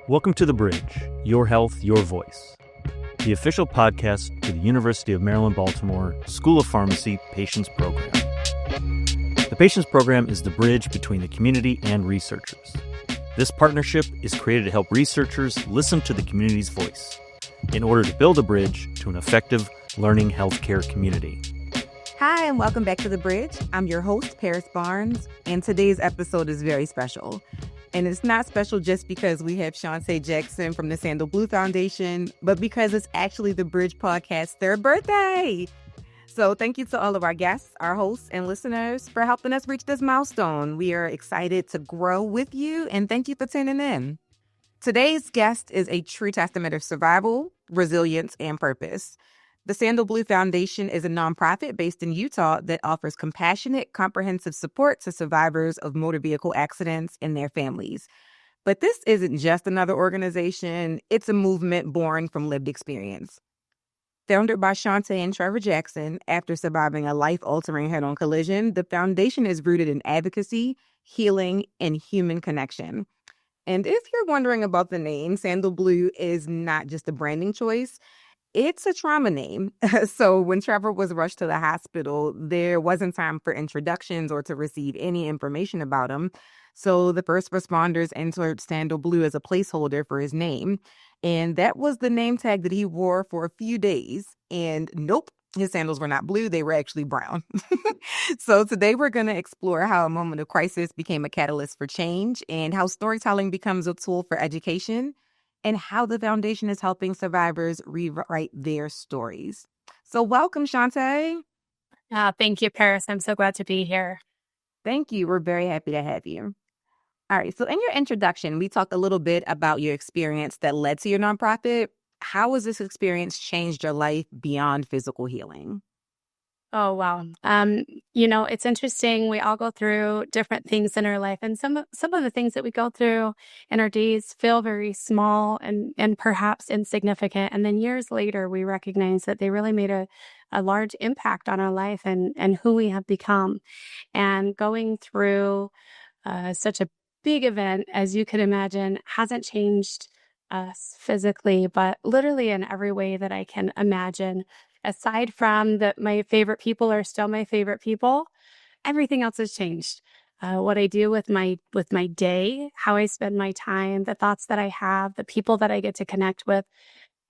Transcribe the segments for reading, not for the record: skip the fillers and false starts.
Welcome to The Bridge, Your Health, Your Voice, the official podcast to the University of Maryland, Baltimore School of Pharmacy Patients Program. The Patients Program is the bridge between the community and researchers. This partnership is created to help researchers listen to the community's voice in order to build a bridge to an effective learning healthcare community. Hi, and welcome back to The Bridge. I'm your host, Paris Barnes, and today's episode is very special. And it's not special just because we have Seantae Jackson from the Sandal Blue Foundation, but because it's actually The Bridge podcast's third birthday. So thank you to all of our guests, our hosts, and listeners for helping us reach this milestone. We are excited to grow with you, and thank you for tuning in. Today's guest is a true testament of survival, resilience, and purpose. The Sandal Blue Foundation is a nonprofit based in Utah that offers compassionate, comprehensive support to survivors of motor vehicle accidents and their families. But this isn't just another organization, it's a movement born from lived experience. Founded by Seantae and Trevor Jackson, after surviving a life-altering head-on collision, the foundation is rooted in advocacy, healing, and human connection. And if you're wondering about the name, Sandal Blue is not just a branding choice. It's a trauma name. So when Trevor was rushed to the hospital, there wasn't time for introductions or to receive any information about him. So the first responders entered Sandal Blue as a placeholder for his name. And that was the name tag that he wore for a few days. And nope, his sandals were not blue. They were actually brown. So today we're going to explore how a moment of crisis became a catalyst for change and how storytelling becomes a tool for education, and how the foundation is helping survivors rewrite their stories. So welcome, Seantae. Thank you, Paris. I'm so glad to be here. Thank you. We're very happy to have you. All right. So in your introduction, we talked a little bit about your experience that led to your nonprofit. How has this experience changed your life beyond physical healing? Oh, wow. It's interesting. We all go through different things in our life, and some of the things that we go through in our days feel very small and perhaps insignificant. And then years later, we recognize that they really made a large impact on our life and who we have become. And going through such a big event, as you could imagine, hasn't changed us physically, but literally in every way that I can imagine. Aside from that, my favorite people are still my favorite people. Everything else has changed. What I do with my day, how I spend my time, the thoughts that I have, the people that I get to connect with,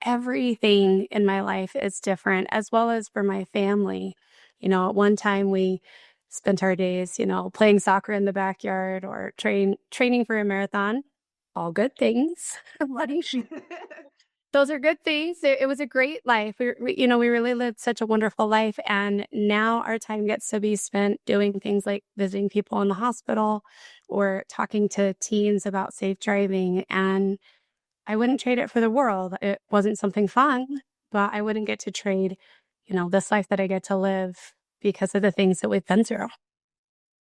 everything in my life is different, as well as for my family. At one time we spent our days, playing soccer in the backyard or training for a marathon. All good things. Those are good things. It was a great life. We really lived such a wonderful life. And now our time gets to be spent doing things like visiting people in the hospital or talking to teens about safe driving. And I wouldn't trade it for the world. It wasn't something fun, but I wouldn't get to trade, this life that I get to live because of the things that we've been through.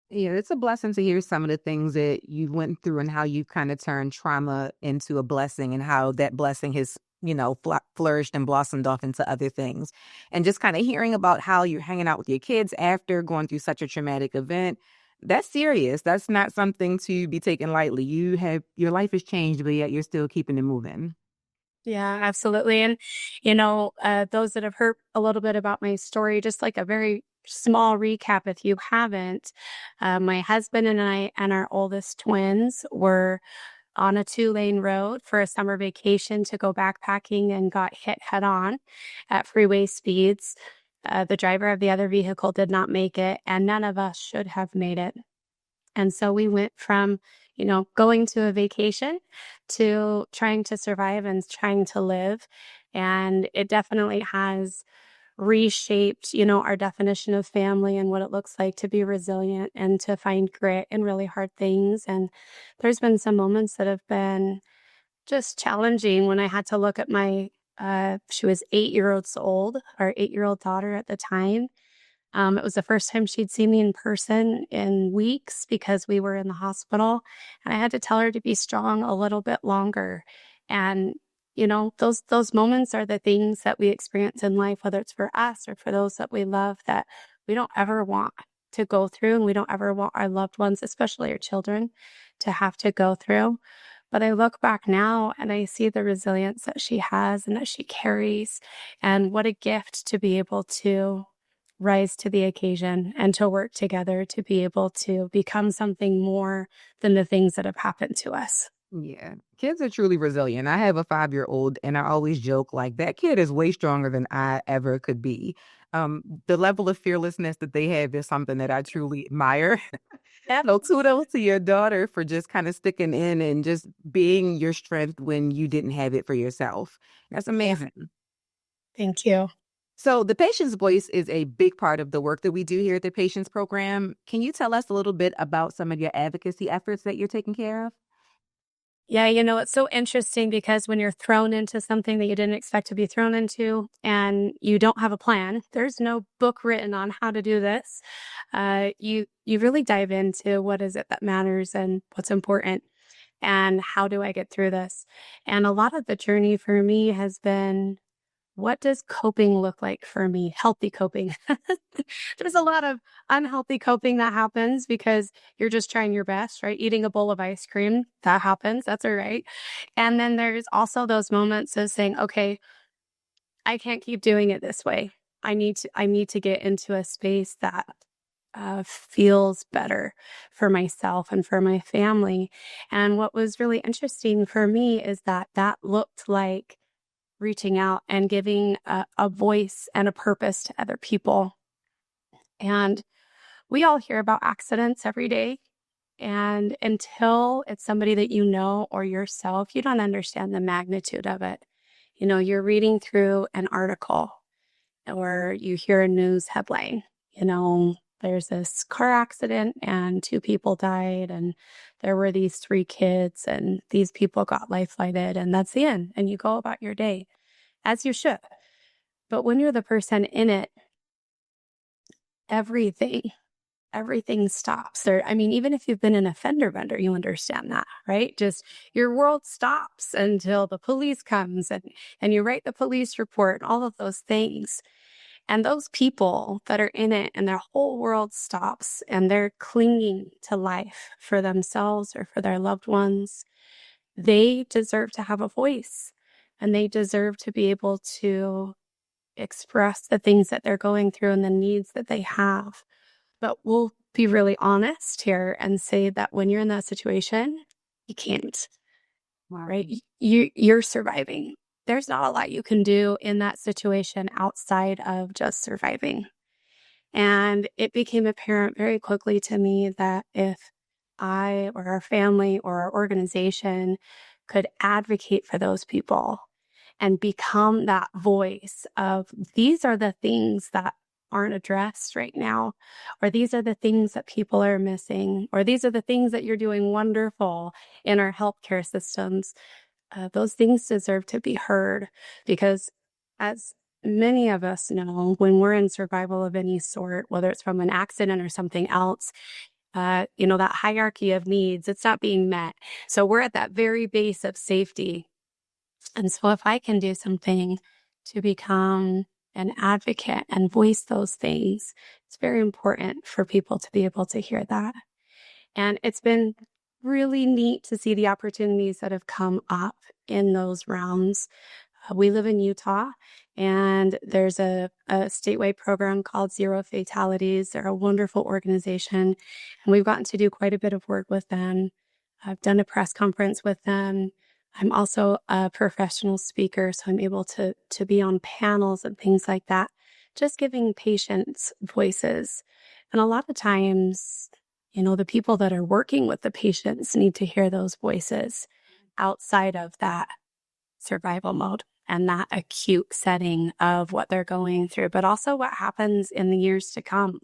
Yeah, it's a blessing to hear some of the things that you went through and how you kind of turned trauma into a blessing and how that blessing has flourished and blossomed off into other things. And just kind of hearing about how you're hanging out with your kids after going through such a traumatic event, that's serious. That's not something to be taken lightly. Your life has changed, but yet you're still keeping it moving. Yeah, absolutely. And, those that have heard a little bit about my story, just like a very small recap, if you haven't, my husband and I and our oldest twins were on a 2-lane road for a summer vacation to go backpacking and got hit head on at freeway speeds. The driver of the other vehicle did not make it, and none of us should have made it. And so we went from, going to a vacation to trying to survive and trying to live. And it definitely has reshaped, our definition of family and what it looks like to be resilient and to find grit in really hard things. And there's been some moments that have been just challenging when I had to look at my, she was 8 years old, our 8-year-old daughter at the time. It was the first time she'd seen me in person in weeks because we were in the hospital, and I had to tell her to be strong a little bit longer. And those moments are the things that we experience in life, whether it's for us or for those that we love, that we don't ever want to go through, and we don't ever want our loved ones, especially our children, to have to go through. But I look back now and I see the resilience that she has and that she carries, and what a gift to be able to rise to the occasion and to work together to be able to become something more than the things that have happened to us. Yeah, kids are truly resilient. I have a 5-year-old, and I always joke like that kid is way stronger than I ever could be. The level of fearlessness that they have is something that I truly admire. Yep. So kudos to your daughter for just kind of sticking in and just being your strength when you didn't have it for yourself. That's amazing. Thank you. So the patient's voice is a big part of the work that we do here at the Patients Program. Can you tell us a little bit about some of your advocacy efforts that you're taking care of? Yeah, it's so interesting because when you're thrown into something that you didn't expect to be thrown into and you don't have a plan, there's no book written on how to do this. You really dive into what is it that matters and what's important and how do I get through this? And a lot of the journey for me has been, what does coping look like for me? Healthy coping. There's a lot of unhealthy coping that happens because you're just trying your best, right? Eating a bowl of ice cream, that happens. That's all right. And then there's also those moments of saying, okay, I can't keep doing it this way. I need to get into a space that feels better for myself and for my family. And what was really interesting for me is that looked like reaching out and giving a voice and a purpose to other people. And we all hear about accidents every day. And until it's somebody that you know or yourself, you don't understand the magnitude of it. You're reading through an article or you hear a news headline, there's this car accident and 2 people died and there were these 3 kids and these people got life flighted and that's the end. And you go about your day as you should. But when you're the person in it, everything stops there. I mean, even if you've been an offender bender, you understand that, right? Just your world stops until the police comes and you write the police report and all of those things. And those people that are in it and their whole world stops and they're clinging to life for themselves or for their loved ones, they deserve to have a voice and they deserve to be able to express the things that they're going through and the needs that they have. But we'll be really honest here and say that when you're in that situation, you can't, right? You're surviving. There's not a lot you can do in that situation outside of just surviving. And it became apparent very quickly to me that if I or our family or our organization could advocate for those people and become that voice of these are the things that aren't addressed right now, or these are the things that people are missing, or these are the things that you're doing wonderful in our healthcare systems. Those things deserve to be heard because as many of us know, when we're in survival of any sort, whether it's from an accident or something else, that hierarchy of needs, it's not being met. So we're at that very base of safety. And so if I can do something to become an advocate and voice those things, it's very important for people to be able to hear that. And it's been really neat to see the opportunities that have come up in those realms. We live in Utah, and there's a statewide program called Zero Fatalities. They're a wonderful organization, and we've gotten to do quite a bit of work with them. I've done a press conference with them. I'm also a professional speaker, so I'm able to be on panels and things like that, just giving patients voices. And a lot of times, the people that are working with the patients need to hear those voices outside of that survival mode and that acute setting of what they're going through, but also what happens in the years to come.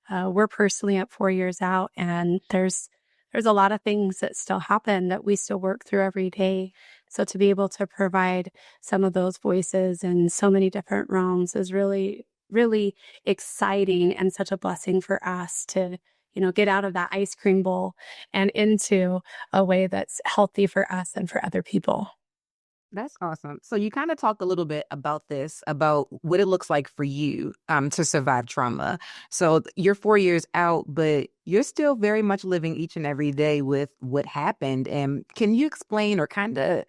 We're personally at 4 years out, and there's a lot of things that still happen that we still work through every day. So to be able to provide some of those voices in so many different realms is really, really exciting and such a blessing for us to, get out of that ice cream bowl and into a way that's healthy for us and for other people. That's awesome. So you kind of talked a little bit about this, about what it looks like for you to survive trauma. So you're 4 years out, but you're still very much living each and every day with what happened. And can you explain or kind of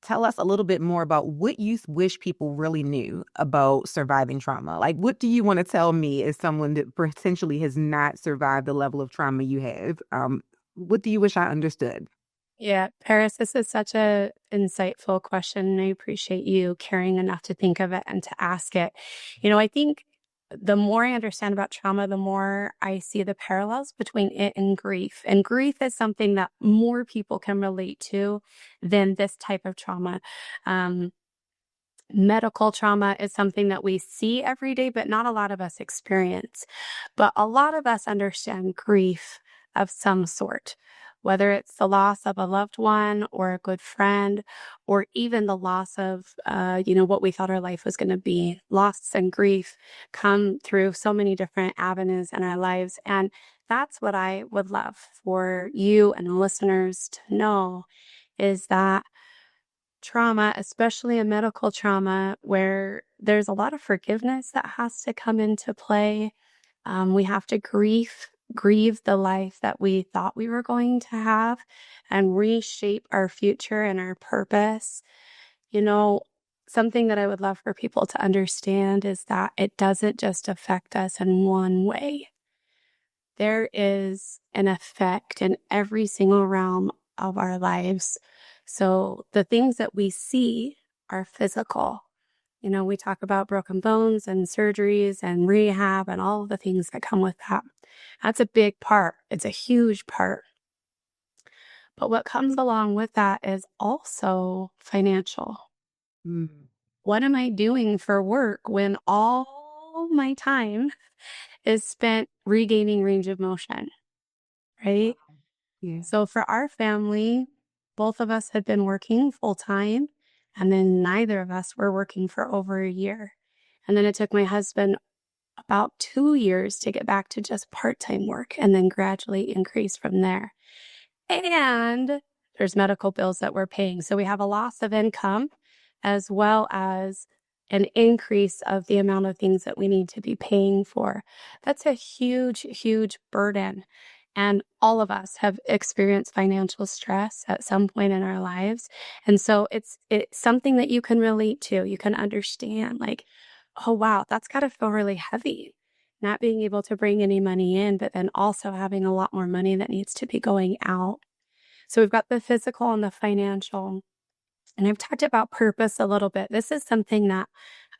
tell us a little bit more about what you wish people really knew about surviving trauma? Like, what do you want to tell me as someone that potentially has not survived the level of trauma you have? What do you wish I understood? Yeah, Paris, this is such a insightful question, and I appreciate you caring enough to think of it and to ask it. I think the more I understand about trauma, the more I see the parallels between it and grief. And grief is something that more people can relate to than this type of trauma. Um, Medical trauma is something that we see every day, but not a lot of us experience. But a lot of us understand grief of some sort, whether it's the loss of a loved one or a good friend, or even the loss of, what we thought our life was going to be. Loss and grief come through so many different avenues in our lives. And that's what I would love for you and the listeners to know is that trauma, especially a medical trauma, where there's a lot of forgiveness that has to come into play. We have to grieve the life that we thought we were going to have and reshape our future and our purpose. Something that I would love for people to understand is that it doesn't just affect us in one way. There is an effect in every single realm of our lives. So the things that we see are physical. We talk about broken bones and surgeries and rehab and all of the things that come with that. That's a big part. It's a huge part. But what comes along with that is also financial. Mm. What am I doing for work when all my time is spent regaining range of motion, right? Yeah. So for our family, both of us had been working full time, and then neither of us were working for over a year. And then it took my husband about 2 years to get back to just part-time work and then gradually increase from there. And there's medical bills that we're paying. So we have a loss of income as well as an increase of the amount of things that we need to be paying for. That's a huge, huge burden. And all of us have experienced financial stress at some point in our lives. And so it's something that you can relate to. You can understand like, oh, wow, that's got to feel really heavy. Not being able to bring any money in, but then also having a lot more money that needs to be going out. So we've got the physical and the financial. And I've talked about purpose a little bit. This is something that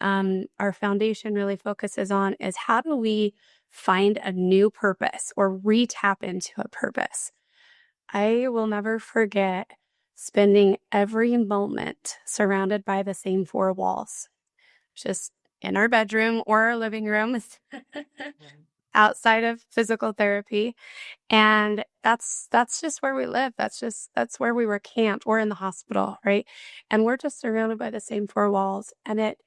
our foundation really focuses on is how do we find a new purpose or re-tap into a purpose? I will never forget spending every moment surrounded by the same four walls, just in our bedroom or our living room outside of physical therapy. And that's just where we live. That's where we were camped or in the hospital, right? And we're just surrounded by the same four walls. And it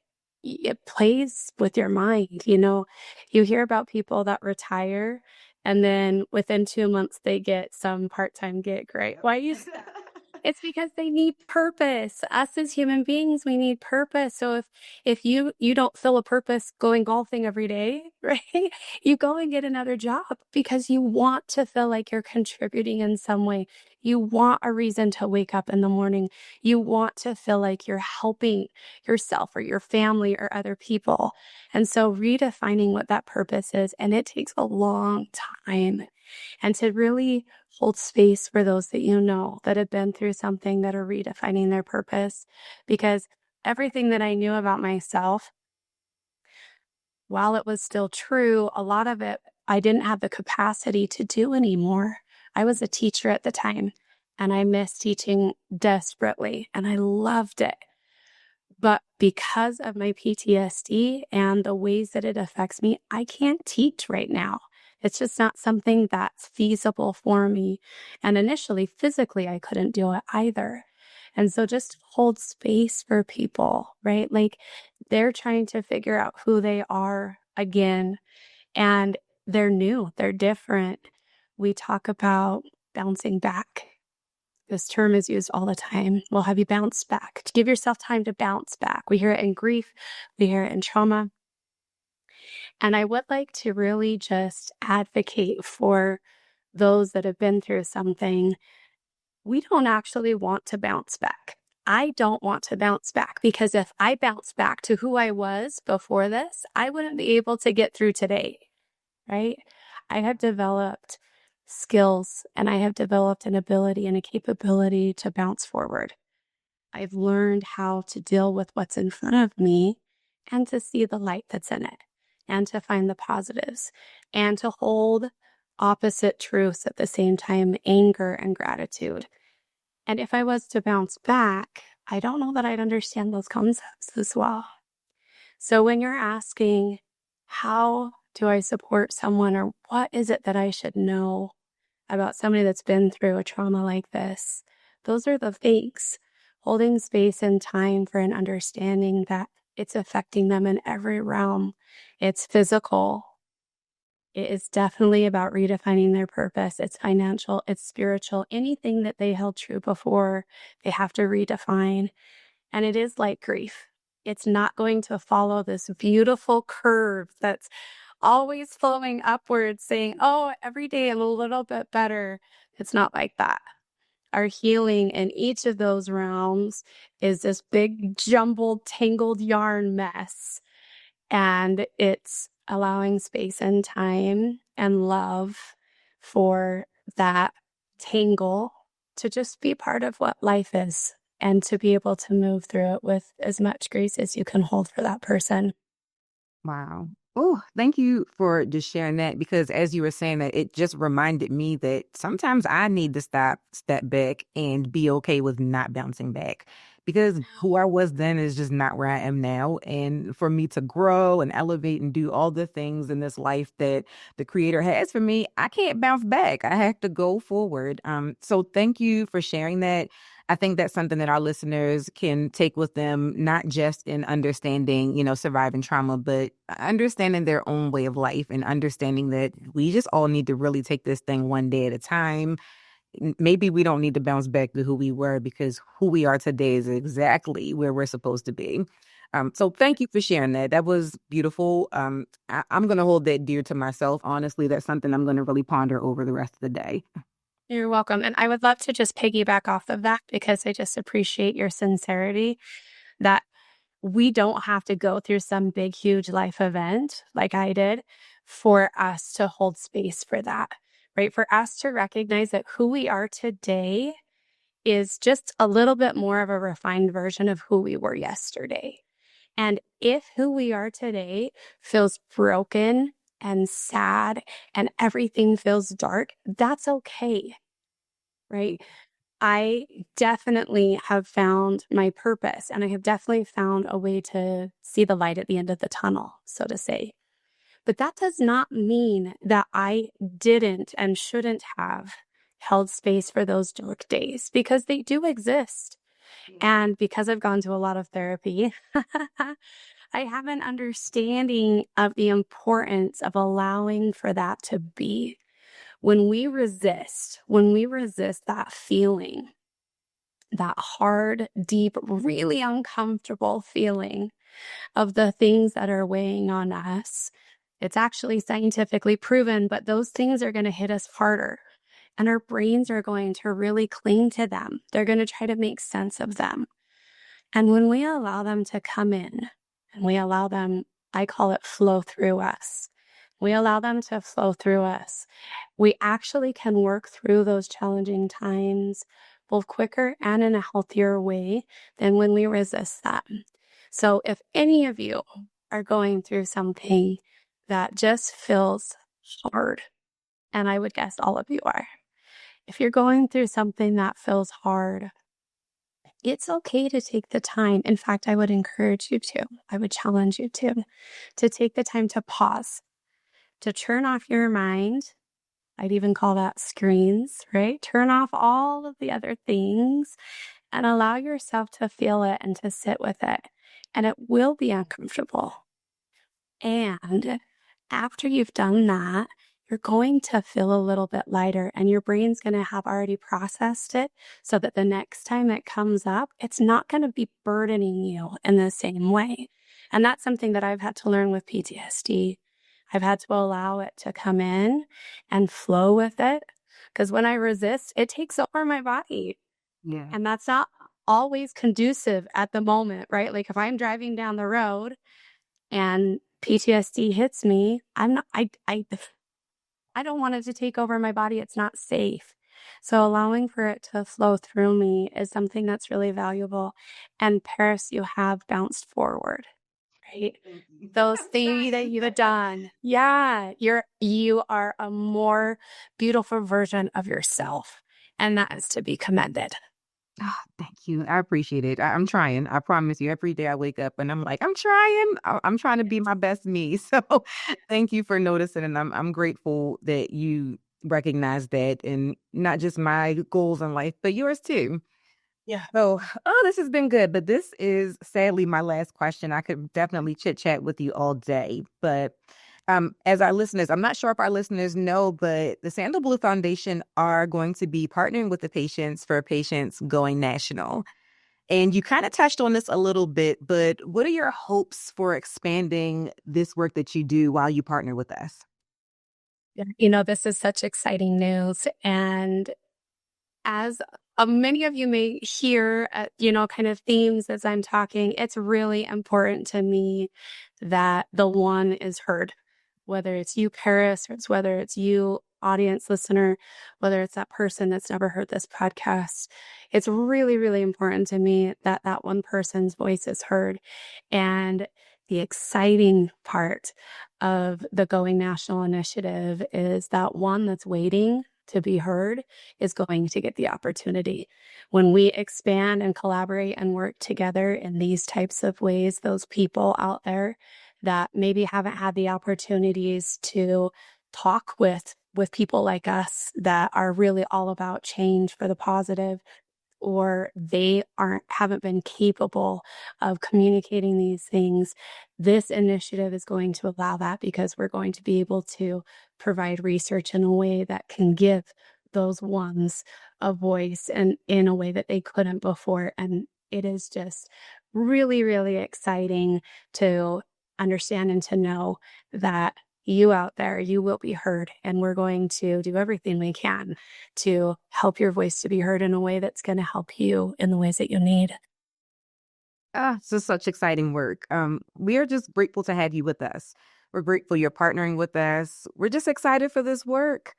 plays with your mind. You hear about people that retire and then within 2 months they get some part-time gig, right? Why you It's because they need purpose. Us as human beings, we need purpose. So if you don't feel a purpose going golfing every day, right? You go and get another job because you want to feel like you're contributing in some way. You want a reason to wake up in the morning. You want to feel like you're helping yourself or your family or other people. And so redefining what that purpose is, and it takes a long time. And to really hold space for those that you know that have been through something that are redefining their purpose. Because everything that I knew about myself, while it was still true, a lot of it I didn't have the capacity to do anymore. I was a teacher at the time and I missed teaching desperately and I loved it. But because of my PTSD and the ways that it affects me, I can't teach right now. It's just not something that's feasible for me. And initially, physically, I couldn't do it either. And so just hold space for people, right? Like they're trying to figure out who they are again. And they're new, they're different. We talk about bouncing back. This term is used all the time. Well, have you bounced back? To give yourself time to bounce back. We hear it in grief. We hear it in trauma. And I would like to really just advocate for those that have been through something. We don't actually want to bounce back. I don't want to bounce back, because if I bounce back to who I was before this, I wouldn't be able to get through today, right? I have developed skills, and I have developed an ability and a capability to bounce forward. I've learned how to deal with what's in front of me and to see the light that's in it and to find the positives and to hold opposite truths at the same time, anger and gratitude. And if I was to bounce back, I don't know that I'd understand those concepts as well. So when you're asking, how do I support someone, or what is it that I should know about somebody that's been through a trauma like this? Those are the things. Holding space and time for an understanding that it's affecting them in every realm. It's physical. It is definitely about redefining their purpose. It's financial, it's spiritual, anything that they held true before, they have to redefine. And it is like grief. It's not going to follow this beautiful curve that's always flowing upwards, saying, oh, every day I'm a little bit better. It's not like that. Our healing in each of those realms is this big, jumbled, tangled yarn mess. And it's allowing space and time and love for that tangle to just be part of what life is, and to be able to move through it with as much grace as you can hold for that person. Wow. Oh, thank you for just sharing that, because as you were saying that, it just reminded me that sometimes I need to step back and be okay with not bouncing back, because who I was then is just not where I am now. And for me to grow and elevate and do all the things in this life that the Creator has for me, I can't bounce back. I have to go forward. So thank you for sharing that. I think that's something that our listeners can take with them, not just in understanding, surviving trauma, but understanding their own way of life and understanding that we just all need to really take this thing one day at a time. Maybe we don't need to bounce back to who we were, because who we are today is exactly where we're supposed to be. So thank you for sharing that. That was beautiful. I'm going to hold that dear to myself. Honestly, that's something I'm going to really ponder over the rest of the day. You're welcome. And I would love to just piggyback off of that, because I just appreciate your sincerity that we don't have to go through some big, huge life event like I did for us to hold space for that, right? For us to recognize that who we are today is just a little bit more of a refined version of who we were yesterday. And if who we are today feels broken and sad and everything feels dark, that's okay, right? I definitely have found my purpose, and I have definitely found a way to see the light at the end of the tunnel, so to say. But that does not mean that I didn't and shouldn't have held space for those dark days, because they do exist. And because I've gone to a lot of therapy, I have an understanding of the importance of allowing for that to be. When we resist that feeling, that hard, deep, really uncomfortable feeling of the things that are weighing on us, it's actually scientifically proven, but those things are going to hit us harder. And our brains are going to really cling to them. They're going to try to make sense of them. And when we allow them to come in, and we allow them, I call it flow through us. We allow them to flow through us. We actually can work through those challenging times both quicker and in a healthier way than when we resist them. So if any of you are going through something that just feels hard, and I would guess all of you are, if you're going through something that feels hard, it's okay to take the time. In fact, I would encourage you to, I would challenge you to take the time to pause, to turn off your mind. I'd even call that screens, right? Turn off all of the other things and allow yourself to feel it and to sit with it. And it will be uncomfortable. And after you've done that, you're going to feel a little bit lighter and your brain's going to have already processed it so that the next time it comes up, it's not going to be burdening you in the same way. And that's something that I've had to learn with PTSD. I've had to allow it to come in and flow with it, because when I resist, it takes over my body. Yeah. And that's not always conducive at the moment, right? Like if I'm driving down the road and PTSD hits me, I don't want it to take over my body. It's not safe. So allowing for it to flow through me is something that's really valuable. And Paris, you have bounced forward, right? Those things that you've done. Yeah, you are a more beautiful version of yourself. And that is to be commended. Oh, thank you. I appreciate it. I'm trying. I promise you, every day I wake up and I'm like, I'm trying. I'm trying to be my best me. So thank you for noticing. And I'm grateful that you recognize that, and not just my goals in life, but yours too. Yeah. So, this has been good, but this is sadly my last question. I could definitely chit chat with you all day, but as our listeners, I'm not sure if our listeners know, but the Sandal Blue Foundation are going to be partnering with the Patients for Patients Going National. And you kind of touched on this a little bit, but what are your hopes for expanding this work that you do while you partner with us? This is such exciting news. And as many of you may hear, kind of themes as I'm talking, it's really important to me that the one is heard. Whether it's you, Paris, or whether it's you, audience listener, whether it's that person that's never heard this podcast, it's really, really important to me that that one person's voice is heard. And the exciting part of the Going National initiative is that one that's waiting to be heard is going to get the opportunity. When we expand and collaborate and work together in these types of ways, those people out there that maybe haven't had the opportunities to talk with people like us that are really all about change for the positive, or they haven't been capable of communicating these things, this initiative is going to allow that, because we're going to be able to provide research in a way that can give those ones a voice, and in a way that they couldn't before. And it is just really, really exciting to understand and to know that you out there, you will be heard, and we're going to do everything we can to help your voice to be heard in a way that's going to help you in the ways that you need. This is such exciting work. We are just grateful to have you with us. We're grateful you're partnering with us. We're just excited for this work.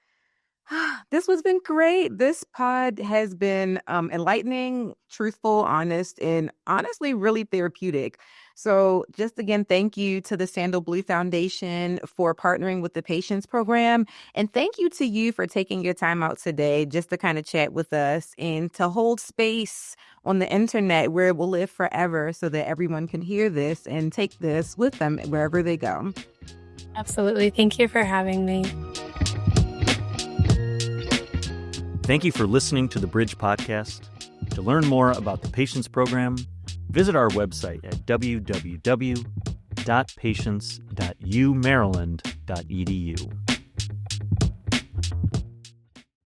This has been great. This pod has been enlightening, truthful, honest, and honestly really therapeutic. So just again, thank you to the Sandal Blue Foundation for partnering with the Patients Program. And thank you to you for taking your time out today just to kind of chat with us and to hold space on the internet where it will live forever, so that everyone can hear this and take this with them wherever they go. Absolutely. Thank you for having me. Thank you for listening to the Bridge Podcast. To learn more about the Patients Program, visit our website at www.patients.umaryland.edu.